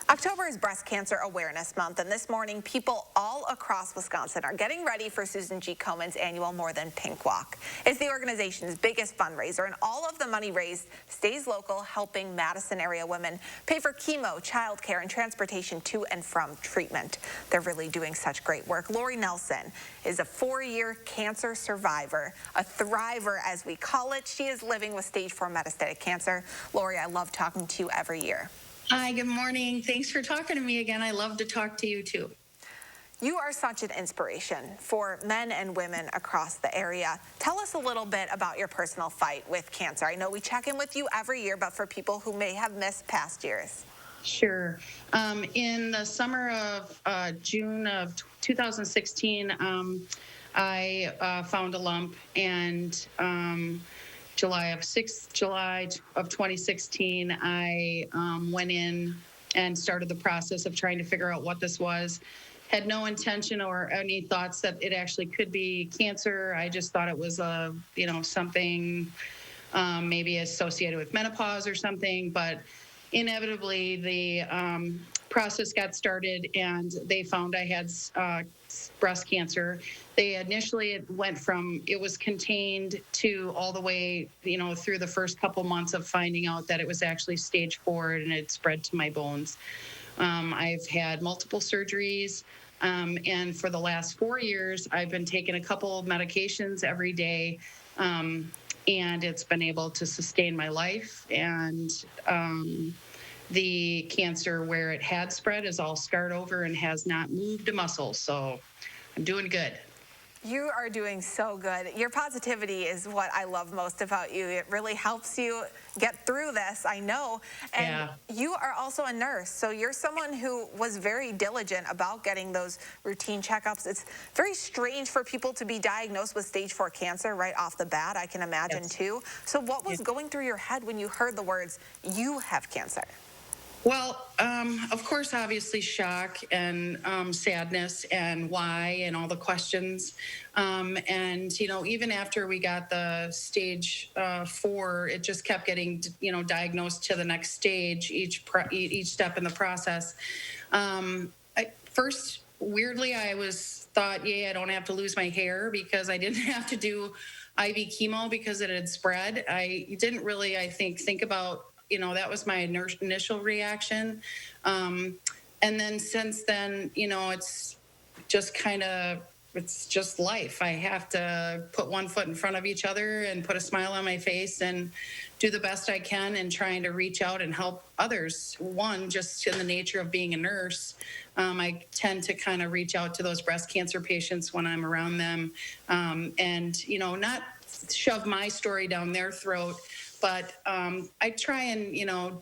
October is Breast Cancer Awareness Month, and this morning, people all across Wisconsin are getting ready for Susan G. Komen's annual More Than Pink Walk. It's the organization's biggest fundraiser, and all of the money raised stays local, helping Madison area women pay for chemo, childcare, and transportation to and from treatment. They're really doing such great work. Lori Nelson is a 4-year cancer survivor, a thriver as we call it. She is living with stage 4 metastatic cancer. Lori, I love talking to you every year. Hi, good morning. Thanks for talking to me again. I love to talk to you too. You are such an inspiration for men and women across the area. Tell us a little bit about your personal fight with cancer. I know we check in with you every year, but for people who may have missed past years. Sure. In the summer of June of 2016, I found a lump, and July of 2016, I went in and started the process of trying to figure out what this was. Had no intention or any thoughts that it actually could be cancer. I just thought it was something maybe associated with menopause or something. But inevitably, the process got started, and they found I had breast cancer. They initially it was contained to all the way, through the first couple months of finding out that it was actually stage 4 and it spread to my bones. I've had multiple surgeries, and for the last 4 years, I've been taking a couple of medications every day, and it's been able to sustain my life. And the cancer, where it had spread, is all scarred over and has not moved a muscle. So I'm doing good. You are doing so good. Your positivity is what I love most about you. It really helps you get through this, I know. And you are also a nurse, so you're someone who was very diligent about getting those routine checkups. It's very strange for people to be diagnosed with stage 4 cancer right off the bat, I can imagine too. So what was going through your head when you heard the words, "You have cancer"? Well, of course, obviously shock and sadness and why and all the questions. And, even after we got the stage 4, it just kept getting, diagnosed to the next stage, each step in the process. First, weirdly, I thought, I don't have to lose my hair because I didn't have to do IV chemo because it had spread. I didn't really, I think about, that was my initial reaction. And then since then, it's just it's just life. I have to put one foot in front of each other and put a smile on my face and do the best I can and trying to reach out and help others. One, just in the nature of being a nurse, I tend to kind of reach out to those breast cancer patients when I'm around them, and, not shove my story down their throat, but I try and,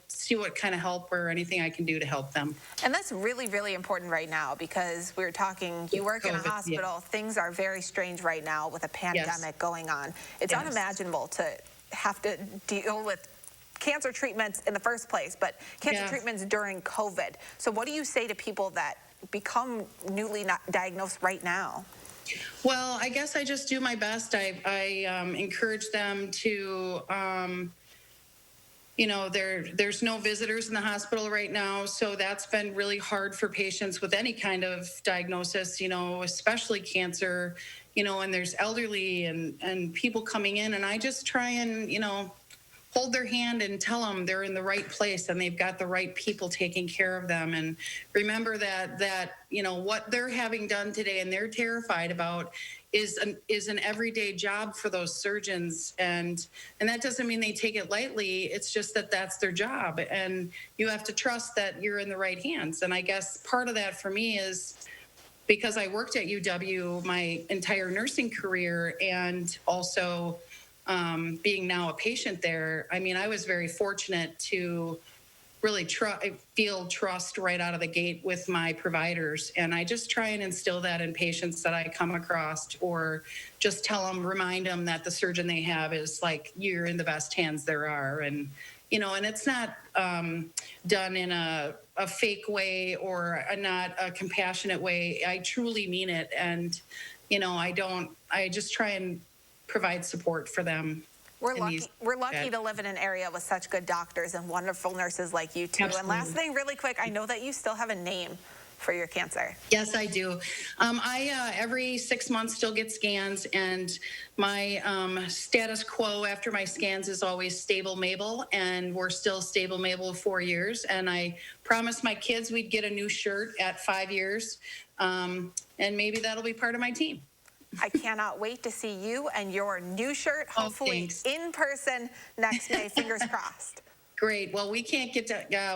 see what kind of help or anything I can do to help them. And that's really, really important right now because we're talking, you work in a hospital, things are very strange right now with a pandemic going on. It's unimaginable to have to deal with cancer treatments in the first place, but cancer treatments during COVID. So what do you say to people that become newly diagnosed right now? Well, I guess I just do my best. I encourage them to, there's no visitors in the hospital right now, so that's been really hard for patients with any kind of diagnosis, especially cancer, and there's elderly and people coming in, and I just try and, hold their hand and tell them they're in the right place and they've got the right people taking care of them. And remember that what they're having done today and they're terrified about is an everyday job for those surgeons. And that doesn't mean they take it lightly. It's just that that's their job. And you have to trust that you're in the right hands. And I guess part of that for me is because I worked at UW my entire nursing career, and also being now a patient there, I was very fortunate to really feel trust right out of the gate with my providers. And I just try and instill that in patients that I come across, or just remind them that the surgeon they have is like, you're in the best hands there are. And, and it's not done in a fake way or not a compassionate way. I truly mean it. And, I just try and provide support for them. We're in lucky. these- We're lucky to live in an area with such good doctors and wonderful nurses like you too. And Absolutely. last thing, really quick, I know that you still have a name for your cancer. Yes, I do. I every 6 months still get scans, and my status quo after my scans is always stable Mabel, and we're still stable Mabel 4 years. And I promised my kids we'd get a new shirt at 5 years, and maybe that'll be part of my team. I cannot wait to see you and your new shirt, hopefully thanks. in person next May. Fingers crossed. Great. Well, we can't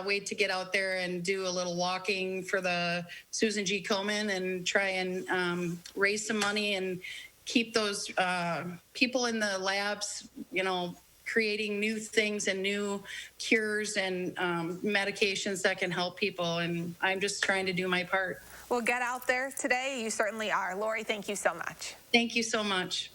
wait to get out there and do a little walking for the Susan G. Komen and try and raise some money and keep those people in the labs, creating new things and new cures and medications that can help people. And I'm just trying to do my part. Well, get out there today. You certainly are. Lori, thank you so much. Thank you so much.